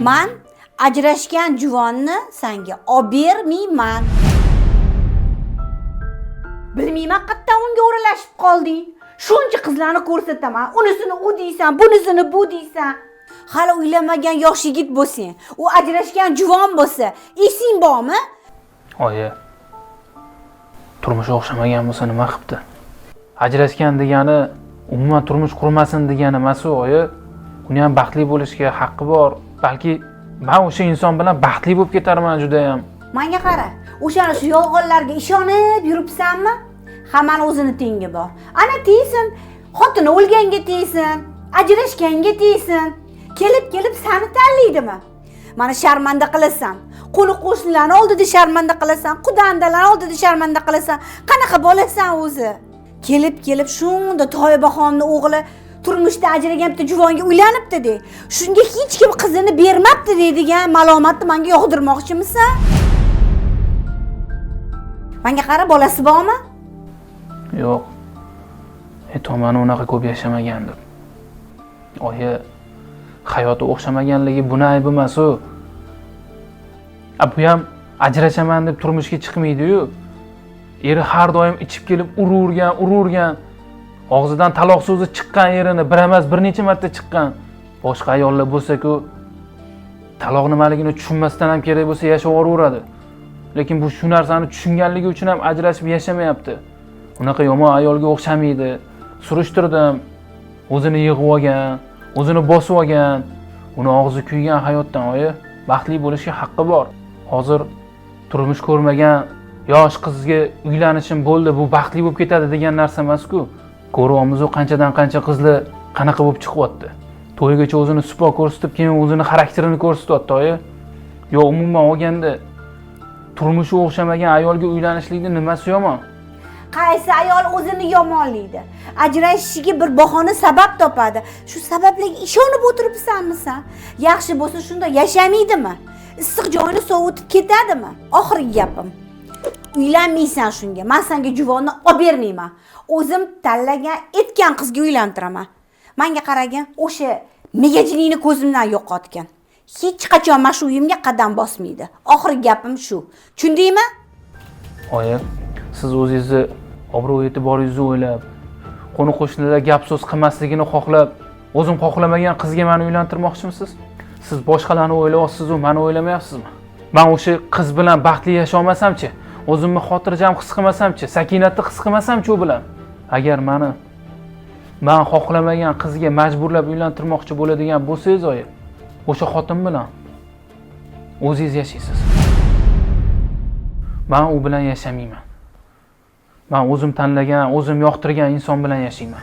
Men ajrashgan juvonni senga olib bermayman. Bilmayman qayerdan unga o'ralashib qolding. Shuncha qizlarni ko'rsataman. Unisini u deysan, bunisini bu deysan. Hali uylanmagan yosh yigit bo'lsang, u ajrashgan juvon bo'lsa, esing bormi? Oyi. Turmush o'xshamagan bo'lsa nima qilibdi? Ajrashgan degani umuman turmush qurmasin degani emas-ku, oyi. Uni ham baxtli bo'lishga haqqi bor. Balki men o'sha inson bilan baxtli bo'lib ketarman juda ham. Menga qara, o'shani shu yolg'onlarga ishonib yuribsanmi? Hammani o'zini tengi bor. Ana teysin, xotini o'lganga teysin, ajrashganga teysin. Kelib seni tanlaydimi? Mana sharmanda qilasan. Qo'ni-qo'shnilarni oldida sharmanda qilasan, qudandalar oldida sharmanda qilasan. Qanaqa bo'lasan o'zi? Kelib shunda Toybaxonning o'g'li turmushda ajragan bitta juvonga uylanibdi de. Shunga hech kim qizini bermabdi deydigan ma'lumotni menga yog'dirmoqchimisan? Menga qara, bolasi bormi? Yo'q. Tomani unaqa ko'p yashamagandir. Oyi, hayoti o'xshamaganligi buni aybi emas-u. Bu ham ajrashaman deb turmushga chiqmaydi-yu. Eri har doim ichib kelib ururgan. Og'zidan taloq so'zi chiqqan erini bir emas bir necha marta chiqqan. Boshqa ayollar bo'lsa-ku, taloq nimaligini tushunmasdan ham kerak bo'lsa yashab o'raveradi. Lekin bu shu narsani tushunganligi uchun ham ajrashib yashamayapti. Unaqa yomon ayolga o'xshamaydi. Surishtirdim. O'zini yig'ib olgan, o'zini bosib olgan, uni og'zi kuygan hayotdan oyi, baxtli bo'lishga haqqi bor. Hozir turmush ko'rmagan yosh qizga uylanishim bo'ldi, bu baxtli bo'lib ketadi degan narsa emas-ku. Ko'ryapmiz qanchadan qancha qizlar qanaqa bo'lib chiqyapti. To'ygacha o'zini supo ko'rsatib, keyin o'zini xarakterini ko'rsatyapti oyi. Yo, umuman olganda turmushi o'xshamagan ayolga uylanishlikning nimasi yomon? Qaysi ayol o'zini yomonlaydi? Ajrashishiga bir bahona sabab topadi. Shu sabablarga ishonib o'tiribsanmi sen? Yaxshi bo'lsa shunda yashamaydimi? Issiq joyini sovutib ketadimi? Oxirgi gapim. Uylanmaysan shunga. Men senga juvonni olib bermayman. O'zim tanlagan, etgan qizga uylantiraman. Menga qaragin, o'sha megajilikni ko'zimdan yo'qotgan. Hech qachon men shu uyimga qadam bosmaydi. Oxirgi gapim shu. Tushundingmi? Oyi, siz o'zingizni obro' e'tiboringizni o'ylab, qo'ni-qo'shnilar gap so'z qilmasligini xohlab, o'zim xohlamagan qizga meni uylantirmoqchimisiz? Siz boshqalarni o'ylayapsiz-ku, meni o'ylamayapsizmi? Men o'sha qiz bilan baxtli yasholmasam-chi, o'zimni xotirjam his qilmasam-chi, sakinatni his qilmasam-chi u bilan. Agar men xohlamagan qizga majburlab uylantirmoqchi bo'ladigan bo'lsangiz, oyi, o'sha xotin bilan o'zingiz yashaysiz. Men u bilan yashamayman. Men o'zim tanlagan, o'zim yoqtirgan inson bilan yashayman.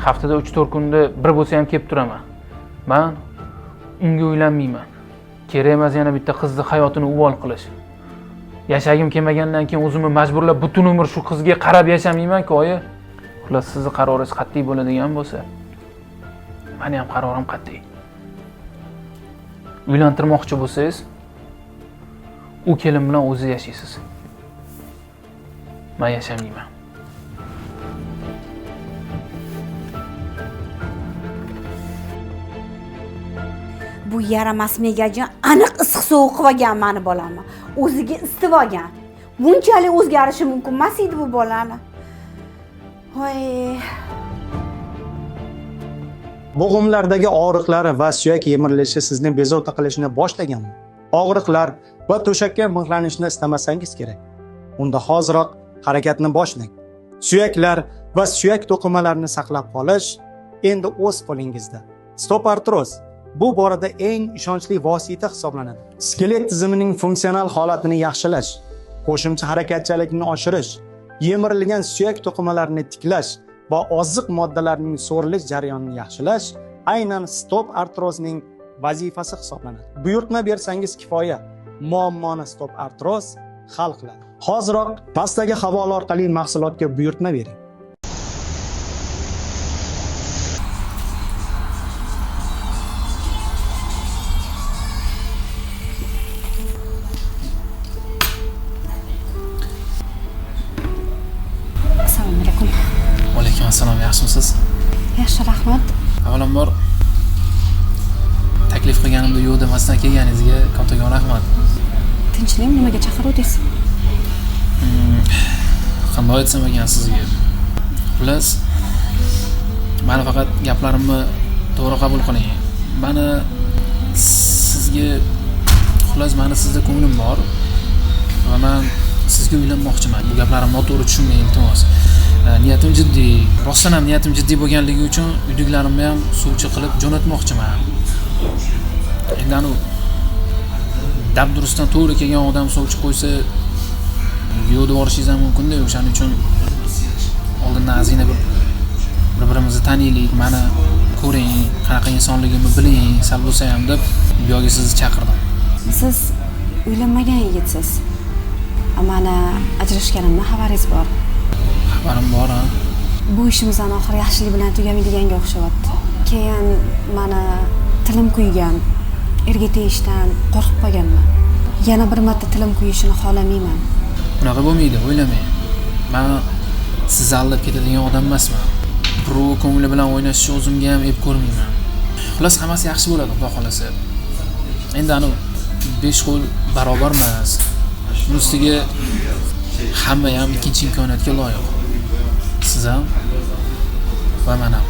Haftada 3-4 kunda bir bo'lsa ham kelib turaman. Men unga uylanmayman. Kerak emas yana bitta qizning hayotini uvol qilish. Yashagim kelmagandan keyin o'zimni majburlab butun umr shu qizga qarab yashamayman-ku, oyi. Xullas, sizning qaroringiz qat'iy bo'ladigan bo'lsa, meni ham qarorim qat'iy. Uylantirmoqchi bo'lsangiz, u kelin bilan o'zi yashaysiz. Men yashamayman. Bu yaramas megajon aniq issiq sovuq qilib olgan meni bolamni. O'ziga isitib olgan. Bunchalik o'zgarishi mumkin emas edi bu bolani. Voy. Bo'g'imlardagi og'riqlari va suyak yemirilishi sizni bezovta qilishni boshlaganmi? Og'riqlar va to'shakka mixlanishni istamasangiz kerak. Unda hoziroq harakatni boshlang. Suyaklar va suyak to'qimalarini saqlab qolish endi o'z qo'lingizda. Stop artroz bu borada eng ishonchli vosita hisoblanadi. Skelet tizimining funksional holatini yaxshilash, qo'shimcha harakatchanlikni oshirish, yemirilgan suyak to'qimalarini tiklash va oziq moddalarning so'rilish jarayonini yaxshilash aynan stop artrozning vazifasi hisoblanadi. Buyurtma bersangiz kifoya, muammoni stop artroz hal qiladi. Hoziroq pastdagi havola orqali mahsulotga buyurtma bering. Assalomu alaykum. Va alaykum assalom, yaxshimisiz? Yaxshi, rahmat. Avvalambor taklif qilganimda yo'q demasdan kelganingizga kattakon rahmat. Tinchlik, nimaga chaqiruvdingiz? Qanday aytsam ekan sizga? Xullas, meni faqat gaplarimni to'g'ri qabul qiling. Meni sizga mani sizda ko'nglim bor va men sizga uylanmoqchiman. Bu gaplarimni noto'g'ri tushunmang, iltimos. Niyatim jiddiy. Rostdan ham niyatim jiddiy bo'lganligi uchun uydagilarimni ham suvchi qilib jo'natmoqchiman. Endi anu dabdurustdan to'g'ri kelgan odam suvchi qo'ysa, yo'q deb yuborishingiz ham mumkin-da. O'shaning uchun oldindan azina bir-birimizni taniylik, meni ko'ring, qanaqa insonligimni biling, sal bo'lsa ham deb bu yerga sizni chaqirdim. Siz uylanmagan yigitsiz. Mana ajrashganimdan xabaringiz bor. Xabarim bor, ha. Bu ishimizdan oxiri yaxshilik bilan tugamaydiganga o'xshyapti. Keyin mana tilim kuygan, erga tegishdan qo'rqib qolganman. Yana bir marta tilim kuyishini xohlamayman. Unaqa bo'lmaydi, o'ylamang. Men sizni aldab ketadigan odam emasman. Birov ko'ngli bilan o'ynashni o'zimga ham ep ko'rmayman. Xullas, hammasi yaxshi bo'ladi, xudo xolasa. Endi anu 5 qo'l barobar emas. Buning ustiga hamma ham ikkinchi imkoniyatga loyiq. Siz ham va men ham.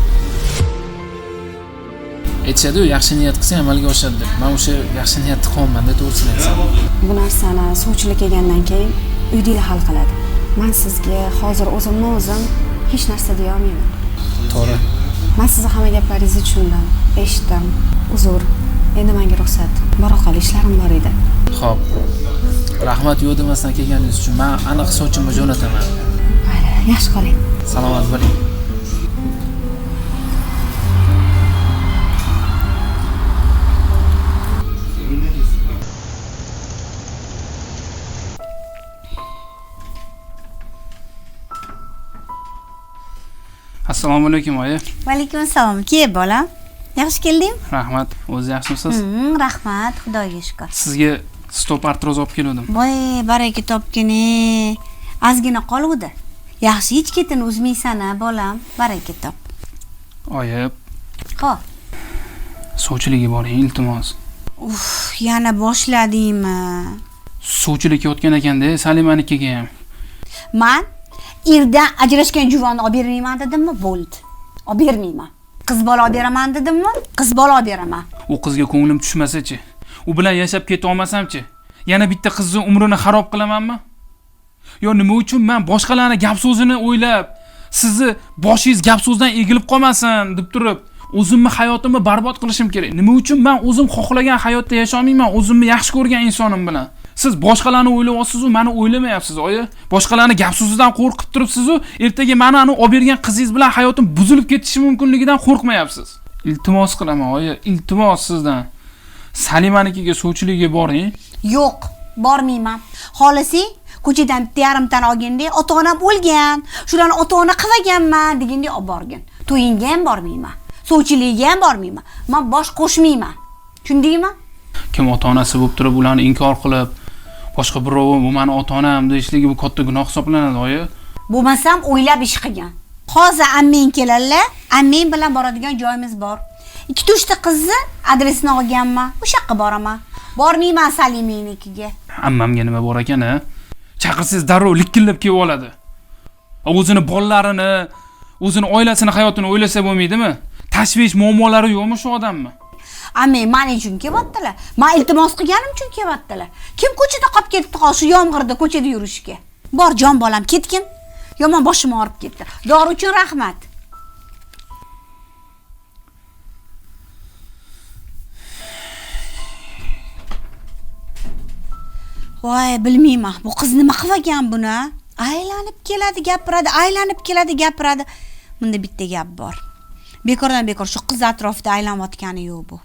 Aytishadi, yaxshi niyat qilsang amalga oshadi deb. Men o'sha yaxshi niyatni qilmayman-da, to'g'risini aytsam. Bu narsani suvchilik kelgandan keyin uydagilar hal qiladi. Men sizga hozir o'zim hech narsa deya olmayman. To'g'ri. Men sizni hamma gaplaringizni tushundim, eshitdim. Uzr. Endi menga ruxsat. Bora qol, ishlarim bor edi. Xo'p. Rahmat yo'q demasdan kelganingiz uchun men aniq sochimni jo'nataman. Mayli, yaxshi qoling. Salomat bo'ling. Assalomu alaykum, oyi. Va alaykum assalom. Kel bolam. Yaxshi kelding? Rahmat. O'zi yaxshimisiz? Rahmat, Xudoga shukr. Sizga stop artroz olib keldim. Voy, baraka topgin-e. Ozgina qoluvdi. Yaxshi hech ketini uzmaysan-a, bolam. Baraka top. Oyi, Xo'p. suvchilikka boring, iltimos. Yana boshladingmi? Suvchilikka o'tgan ekanda, Salimanikiga ham. Men erdan ajrashgan juvonni olib bermayman dedimmi? Bo'ldi. Olib bermayman. Qiz bola olib beraman dedimmi? Qiz bola olib beraman. U qizga ko'nglim tushmasa-chi? U bilan yashab keta olmasam-chi? Yana bitta qizning umrini xarob qilamanmi? Yo nima uchun men boshqalarning gap so'zini o'ylab, sizni boshingiz gap so'zdan egilib qolmasin deb turib, o'zimni hayotimni barbod qilishim kerak. Nima uchun men o'zim xohlagan hayotda yashay olmayman, o'zimni yaxshi ko'rgan insonim bilan? Siz boshqalarni o'ylayapsiz-ku, meni o'ylamayapsiz, oyi. Boshqalarning gap so'zidan qo'rqib turibsiz-ku, ertaga meni olib bergan qizingiz bilan hayotim buzilib ketishi mumkinligidan qo'rqmayapsiz. Iltimos qilaman, oyi, iltimos sizdan. Salimanikiga suvchilikka boring. Yo'q, bormayman. Xohlasang, ko'chadan bitta yarimtani olganda, ota-onam o'lgan, shularni ota-ona qilganman deganda olib borgin. To'yingga ham bormayman. Suvchilikka ham bormayman. Men bosh qo'shmayman. Tushundingmi? Kim ota-onasi bo'lib turib, ularni inkor qilib, boshqa birovi bu meni ota-onam deyishligi bu katta gunoh hisoblanadi, oyi. Bo'lmasam o'ylab ish qilgan. Hozir ammang keladilar, ammang bilan boradigan joyimiz bor. 2-3 ta qizni adresini olganman. O'sha yoqqa boraman. Bormayman Salimanikiga. Ammamga nima bor ekan-a? Chaqirsangiz darrov likkillab kelib oladi. O'zini bolalarini, o'zini oilasini hayotini o'ylasa bo'lmaydimi? Tashvish, muammolari yo'qmi shu odammi? Ammang men uchun kelyaptilar. Men iltimos qilganim uchun kelyaptilar. Kim ko'chada qolib ketdi shu yomg'irda ko'chada yurishga? Bor jon bolam, ketgin. Yomon boshim og'rib ketdi. Dori uchun rahmat. Voy, bilmayman. Bu qiz nima qilgan buni? Aylanib keladi, gapiradi, aylanib keladi, gapiradi. Bunda bitta gap bor. Bekordan bekor shu qiz atrofida aylanayotgani yo'q bu.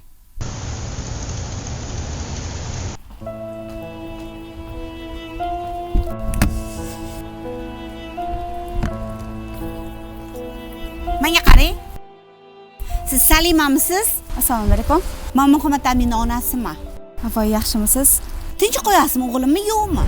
Menga qarang. Siz Salimamisiz? Assalomu alaykum. Men Muhammad Aminning onasiman. Voy, yaxshimisiz? Tinch qo'yasizmi o'g'limmi, yo'qmi?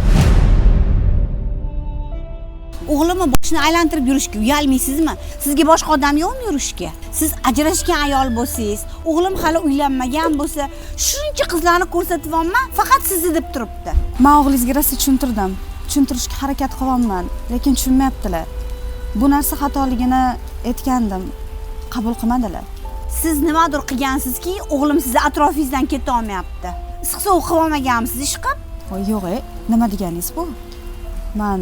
O'g'limni boshini aylantirib yurishga uyalmaysizmi? Sizga boshqa odam yo'qmi yurishga? Siz ajrashgan ayol bo'lsangiz, o'g'lim hali uylanmagan bo'lsa, shuncha qizlarni ko'rsatyapman, faqat sizni deb turibdi. Men o'g'lingizga rosa tushuntirdim. Tushuntirishga harakat qilyapman, lekin tushunmayaptilar. Bu narsa xatoligini aytgandim. Qabul qilmadilar. Siz nimadir qilgansizki, o'g'lim sizni atrofingizdan keta olmayapti. Issiq sovuq qilib olmaganmisiz ish qilib? Voy yo'q, nima deganingiz bu? Men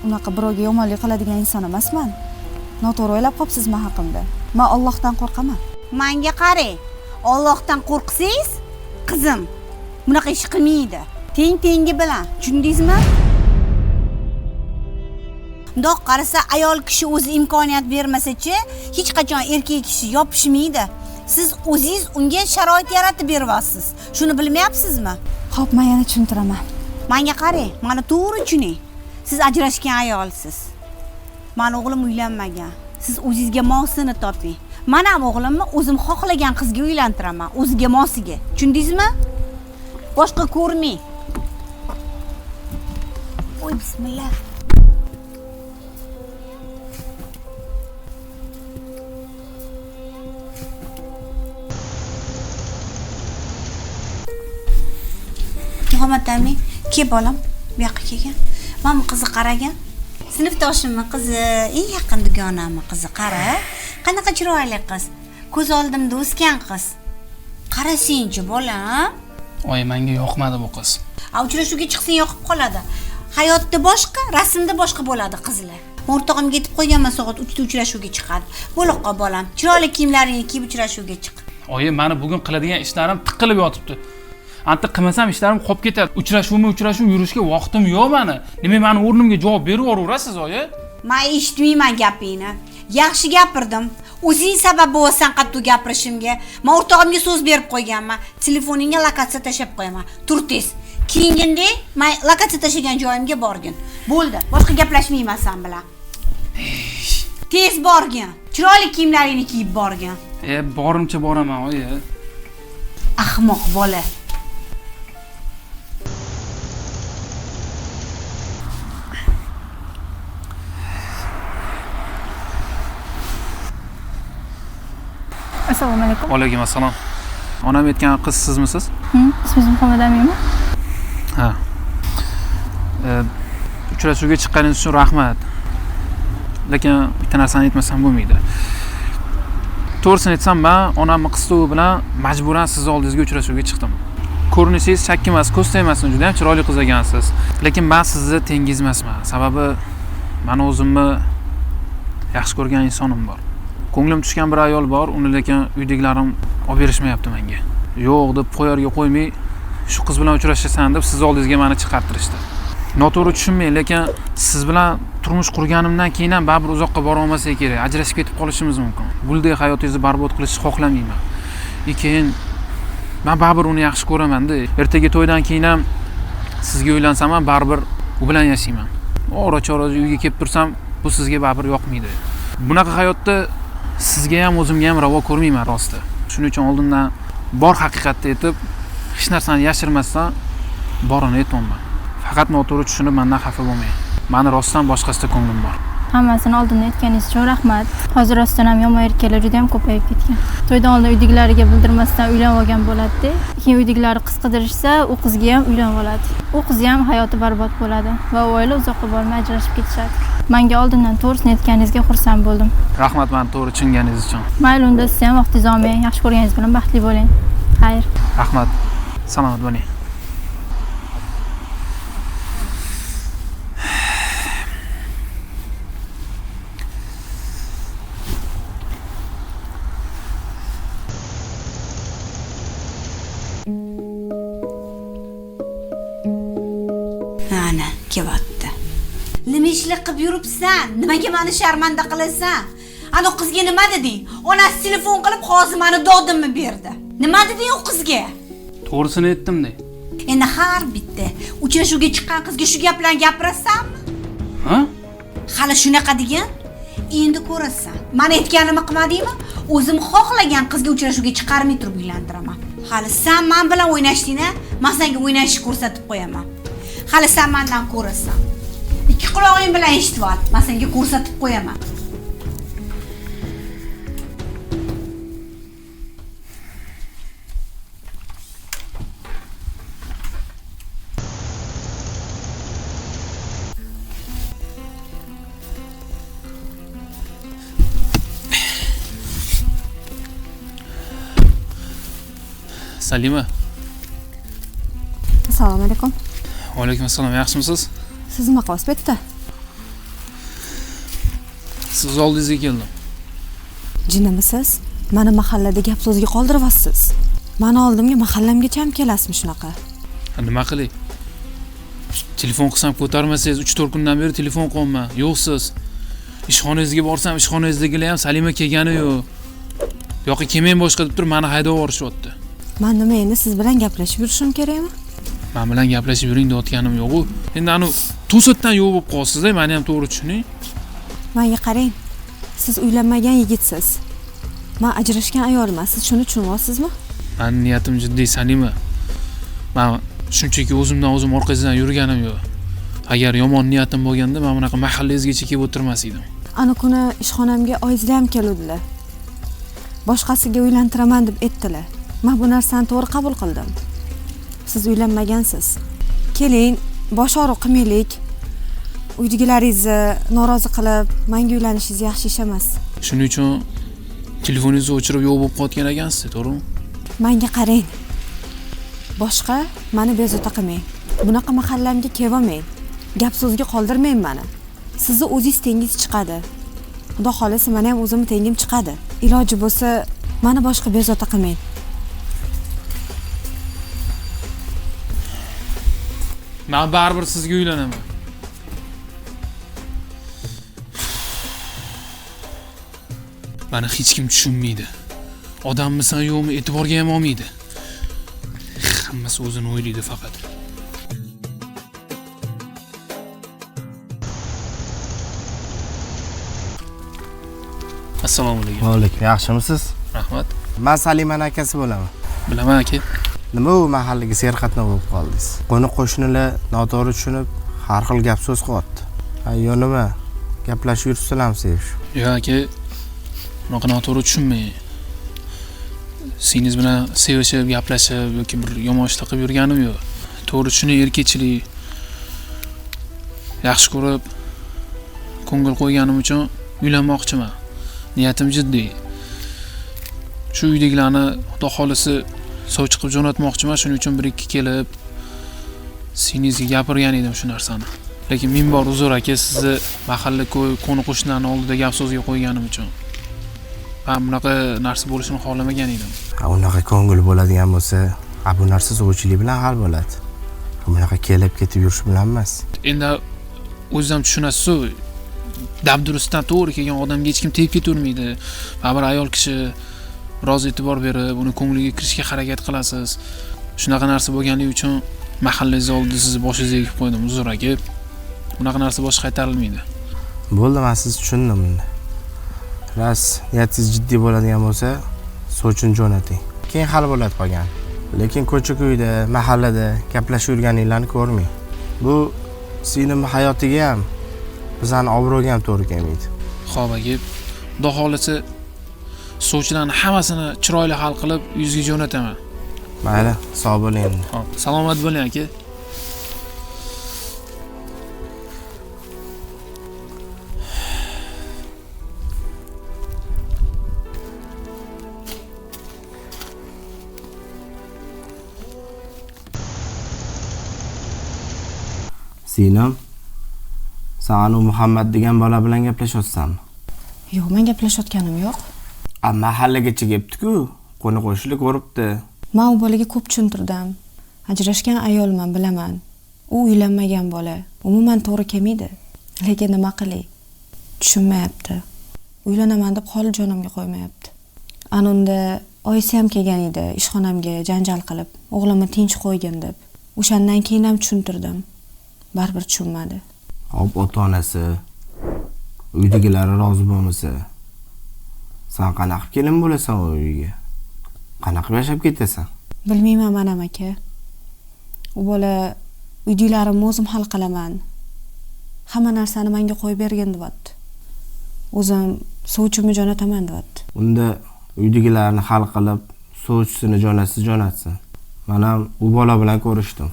unaqa birovga yomonlik qiladigan inson emasman. Noto'g'ri o'ylab qopsizmi haqimda? Men Allohdan qo'rqaman. Menga qarang. Allohdan qo'rqsangiz, qizim, bunaqa ish qilmaydi. Tengi bilan, tushundingizmi? Bundoq qarasa, ayol kishi o'zi imkoniyat bermasa-chi, hech qachon erkak kishi yopishmaydi. Siz o'zingiz unga sharoit yaratib beryapsiz. Shuni bilmayapsizmi? Xo'p, men yana tushuntiraman. Menga qarang, meni to'g'ri tushuning. Siz ajrashgan ayolsiz. Meni o'g'lim uylanmagan. Siz o'zingizga mosini toping. Men ham o'g'limni o'zim xohlagan qizga uylantiraman, o'ziga mosiga. Tushundingizmi? Boshqa ko'rmang. Voy bismillah. Muhammad Amin, ke bolam, bu yoqqa kelgan. Mana bu qizni qaragan. Sinfdoshimning qizi, eng yaqin dugonamning qizi, qara. Qanaqa chiroyli qiz. Ko'z oldimda o'sgan qiz. Qarasingchi bolam. Oy, menga yoqmadi bu qiz. Uchrashuvga chiqsang yoqib qoladi. Hayotda boshqa, rasmda boshqa bo'ladi qizlar. O'rtog'imga aytib qo'yganman, soat 3 da uchrashuvga chiqadi. Bo'liqqa bolam, chiroyli kiyimlaringni kiyib uchrashuvga chiq. Oyi, meni bugun qiladigan ishlarim tiqilib yotibdi. Anta qilmasam ishlarim qolib ketadi. Uchrashuv yurishga vaqtim yo'q meni. Nima meni o'rnimga javob berib yuborasiz, oyi? Men eshitmayman gapingni. Yaxshi gapirdim. O'zing sabab bo'lsan qattiq gapirishimga. Men o'rtog'imga so'z berib qo'yganman. Telefoningga lokatsiya tashab qo'yaman. Tur tez. Keyinginde men lokatsiya tashagan joyimga borgin. Bo'ldi. Boshqa gaplashmayman sen bilan. Tez borgin. Chiroyli kiyimlaringni kiyib borgin. Borimcha boraman, oyi. Ahmoq bola. Assalomu alaykum. Va alaykum assalom. Onam aytgan qiz sizmisiz? Ismingiz Muhammad Aminmi? Ha. Uchrashuvga chiqqaningiz uchun rahmat. Lekin bitta narsani aytmasam bo'lmaydi. To'g'risini aytsam, men onamning qistovi bilan majburan siz oldingizga uchrashuvga chiqdim. Ko'rinishingiz chakki emas, ko'zda emasmi, juda ham chiroyli qiz ekansiz. Lekin men sizni tengiz emasman. Sababi men o'zimni yaxshi ko'rgan insonim bor. Ko'nglim tushgan bir ayol bor, uni lekin uydagilarim olib berishmayapti menga. Yo'q deb qo'yarga qo'ymay, shu qiz bilan uchrashasan deb siz oldingizga meni chiqartirishdi. Noto'g'ri tushunmang, lekin siz bilan turmush qurganimdan keyin ham baribir uzoqqa bora olmasak kerak. Ajrashib ketib qolishimiz mumkin. Guldek hayotingizni barbod qilishni xohlamayman. Keyin men baribir uni yaxshi ko'raman-da. Ertaga to'ydan keyin ham sizga uylansam ham baribir u bilan yashayman. Ora-chora uyga kelib tursam, bu sizga baribir yoqmaydi. Bunaqa hayotda sizga ham o'zimga ham ravo ko'rmayman rosti. Shuning uchun oldindan bor haqiqatni aytib, hech narsani yashirmasdan borini aytmayman. Faqat noto'g'ri tushunib mendan xafa bo'lmang. Meni rostdan boshqasida ko'nglim bor. Hammasini oldindan aytganingiz uchun rahmat. Hozir rostdan ham yomon erkaklar juda ham ko'payib ketgan. To'ydan oldin uydagilariga bildirmasdan uylanib olgan bo'ladi-da. Keyin uydagilari qiz qidirishsa, u qizga ham uylanib oladi. U qizni ham hayoti barbod bo'ladi va oila uzoqqa bormay ajrashib ketishadi. Menga oldindan to'g'risini aytganingizga xursand bo'ldim. Rahmat meni to'g'ri tushunganingiz uchun. Mayli, unda siz ham vaqtingizni olmang, yaxshi ko'rganingiz bilan baxtli bo'ling. Xayr. Rahmat. Salomat bo'ling. Ana, kelyapti. Nima ishlik qilib yuribsan? Nimaga meni sharmanda qilasan? Ana qizga nima deding? Onasi telefon qilib hozir meni dodimni berdi. Nima deding u qizga? To'g'risini aytdim-da. Endi har bitta uchrashuvga chiqqan qizga shu gaplarni gapirasanmi? Ha? Hali shunaqa degan? Endi ko'rasan. Men aytganimni qilmadingmi? O'zim xohlagan qizga uchrashuvga chiqarmay turib uylantiraman. Hali sen men bilan o'ynashding-a? Men senga o'ynashni ko'rsatib qo'yaman. Hali sen mendan ko'rasan. Ikki qulog'ing bilan eshitib ol. Men senga ko'rsatib qo'yaman. Salima. Assalomu alaykum. Va alaykum assalom. Yaxshimisiz? Siz nima qilyapsiz bu yerda? Siz oldingizga keldim. Jinnimisiz? Mani mahallada gap so'zga qoldiryapsiz. Mani oldimga mahallamgacha ham kelasizmi shunaqa? Nima qilay? Telefon qilsam ko'tarmasangiz 3-4 kundan beri telefon qilyapman. Yo'qsiz. Ishxonangizga borsam ishxonangizdagilar ham Salima kelgani yo'q. Bu yoqqa kelmang boshqa deb turib meni haydab yuborishyapti. Men nima endi siz bilan gaplashib yurishim kerakmi? Men bilan gaplashib yuring deyotganim yo'q-ku. Endi anu to'satdan yo'q bo'lib qolsiz-da, meni ham to'g'ri tushuning. Menga qarang. Siz uylanmagan yigitsiz. Men ajrashgan ayolman. Siz shuni tushunyapsizmi? Meni niyatim jiddiy, Salima. Men shunchaki o'zimdan o'zim orqangizdan yurganim yo'q. Agar yomon niyatim bo'lganda men bunaqa mahallangizgacha kelib o'tirmas edim. Ana kuni ishxonamga oyizlar ham keluvdilar. Boshqasiga uylantiraman deb aytdilar. Men bu narsani to'g'ri qabul qildim. Siz uylanmagansiz. Keling, bosh og'riq qilmaylik. Uydagilaringizni norozi qilib, menga uylanishingiz yaxshi ish emas. Shuning uchun telefoningizni o'chirib yo'q bo'lib qolgan ekansiz, to'g'rimi? Menga qarang. Boshqa meni bezovta qilmang. Bunaqa mahallamga kelmang. Gap so'zga qoldirmang meni. Sizni o'zingiz tengingiz chiqadi. Xudo xolasa meni ham o'zimni tengim chiqadi. Iloji bo'lsa, meni boshqa bezovta qilmang. Men baribir sizga uylanaman. Meni hech kim tushunmaydi. Odammisan yo'qmi e'tiborga ham olmaydi. Hammasi o'zini o'ylaydi faqat. Assalomu alaykum. Va alaykum. Yaxshimisiz? Rahmat. Men Salimaning akasi bo'laman. Bilaman aka. Nima u mahallaga serqatnov bo'lib qoldingiz? Qo'ni-qo'shnilar noto'g'ri tushunib, har xil gap so'z qilyapti. Yo nima? Gaplashib yursizlarmi sevish? Yo'q aka. Bunaqa noto'g'ri tushunmang. Singiz bilan sevishib, gaplashib yoki bir yomon ishlar qilib yurganim yo'q. To'g'ri tushuning, erkakchilik yaxshi ko'rib, ko'ngil qo'yganim uchun uylanmoqchiman. Niyatim jiddiy. Shu uydagilarni xudo xolisi sov chiqib jo'natmoqchiman, shuning uchun bir ikki kelib singizga gapirgan edim shu narsani. Lekin men bor uzr aka, sizni mahalla qo'ni-qo'shnilarning oldida gap so'zga qo'yganim uchun. Men bunaqa narsa bo'lishini xohlamagan edim. Unaqa ko'ngil bo'ladigan bo'lsa, bu narsa sovchilik bilan hal bo'ladi. Bunaqa kelib ketib yurish bilan emas. Endi o'zingiz ham tushunasiz-ku. Dabdurustdan to'g'ri kelgan odamga hech kim tegib ketavermaydi. Baribir ayol kishi biroz e'tibor berib, uni ko'ngliga kirishga harakat qilasiz. Shunaqa narsa bo'lganligi uchun mahallangiz oldida sizni boshingizga egib qo'ydim, uzr aka. Bunaqa narsa boshqa qaytarilmaydi. Bo'ldi, men sizni tushundim endi. Ras niyatingiz jiddiy bo'ladigan bo'lsa, so'chini jo'nating. Keyin hal bo'ladi qolgan. Lekin ko'cha-ko'yda, mahallada gaplashib yurganinglarni ko'rmang. Bu sizning hayotiga ham, bizning obro'ga ham to'g'ri kelmaydi. Xo'p aka, xudo xolasa sovchilarning hammasini chiroyli hal qilib uyingizga jo'nataman. Mayli, sog' bo'ling endi. Xo'p, salomat bo'ling aka. Sinam, sen u Muhammad degan bola bilan gaplashyapsanmi? Yo'q, men gaplashayotganim yo'q. Mahallagacha kelibdi-ku, qo'ni-qo'shnilar ko'ribdi. Men u bolaga ko'p tushuntirdim. Ajrashgan ayolman, bilaman. U uylanmagan bola. Umuman to'g'ri kelmaydi. Lekin nima qilay? Tushunmayapti. Uylanaman deb holi jonimga qo'ymayapti. Anunda oyisi ham kelgan edi, ishxonamga janjal qilib, o'g'limni tinch qo'ygin deb. O'shandan keyin ham tushuntirdim. Baribir tushunmadi. Hop, ota-onasi, uydagilari rozi bo'lmasa, sen qanaqa kelin bo'lasan u uyga? Qanaqa yashab ketasan? Bilmayman, manam aka. U bola uydilarimni o'zim hal qilaman. hamma narsani menga qo'yib bergin deyapti. O'zim sovchimni jo'nataman deyapti. Unda uydagilarni hal qilib, sovchisini jo'natsin. Men ham u bola bilan ko'rishdim.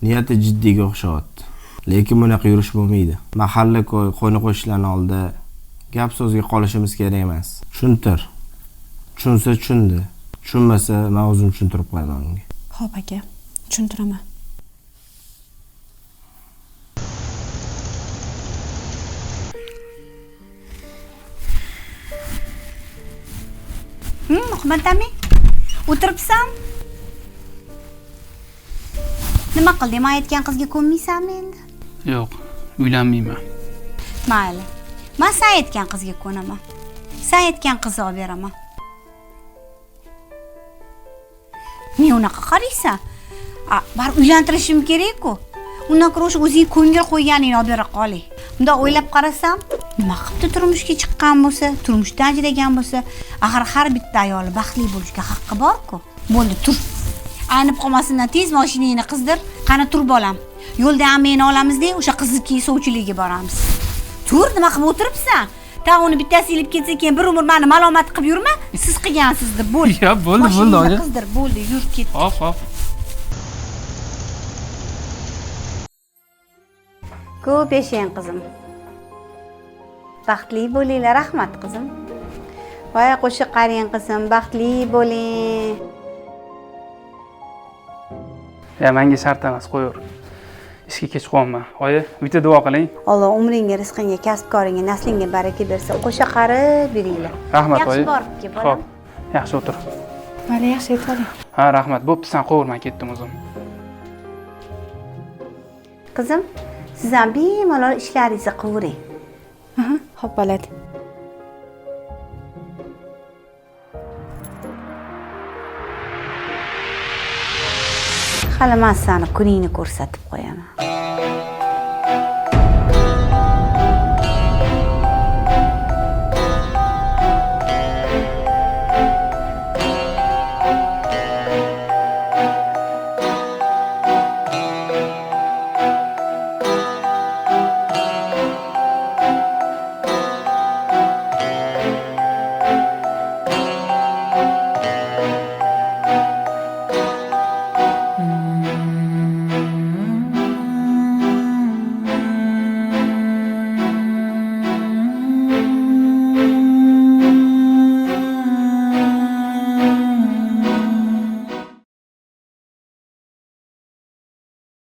Niyati jiddiyga o'xshayapti. Lekin bunaqa yurish bo'lmaydi. Mahalla qo'ni-qo'shnilarning oldida gap so'zga qolishimiz kerak emas. Tushuntir. Tushunsa tushundi. Tushunmasa men o'zim tushuntirib qo'yaman unga. Xo'p aka, tushuntiraman. Hikmatami, o'tiribsan? Nima qilding? Men aytgan qizga ko'nmaysanmi endi? Yo'q, uylanmayman. Mayli. Men sen aytgan qizga ko'naman. Sen aytgan qizni olib beraman. Men unaqa qaraysan. Bar uylantirishim kerak-ku. Undan ko'ra o'zing ko'ngil qo'yganingni olib bera qoling. Bunda o'ylab qarasam, nima qilibdi turmushga chiqqan bo'lsa, turmushdan ajragan bo'lsa, axir har bitta ayol baxtli bo'lishga haqqi bor-ku. Bo'ldi, tur. Aynib qolmasindan tez mashinangni qizdir. Qani tur bolam. Yo'lda ham meni olamiz-da, o'sha qizni sovchiligiga boramiz. Tur, nima qilib o'tiribsan? Ta uni bittasi ilib ketsa keyin bir umr meni malomat qilib yurma. Siz qilgansiz deb bo'ldi. Ya bo'ldi, oyi. Qizdir, bo'ldi, yur ket. Hop. Ko'p yashang qizim. Baxtli bo'linglar, rahmat qizim. Voy qo'shiq qaring qizim, baxtli bo'ling. Ya menga shart emas, qo'yur. Ishga kech qolma. Oyi, bitta duo qiling. Alloh umringga, rizqingga, kasb-koringga, naslingga baraka bersin. Qo'sha qarib beringlar. Rahmat, oyi. Yaxshi borib kel, bolam. Xo'p. Yaxshi o'tir. Mayli, yaxshi aytib oling. Ha, rahmat. Bo'pti, sen qo'yur, men ketdim o'zim. Qizim, siz ham bemalol ishlaringizni qilavering. Xo'p, bo'ladi. Hali men seni kuningni ko'rsatib qo'yaman.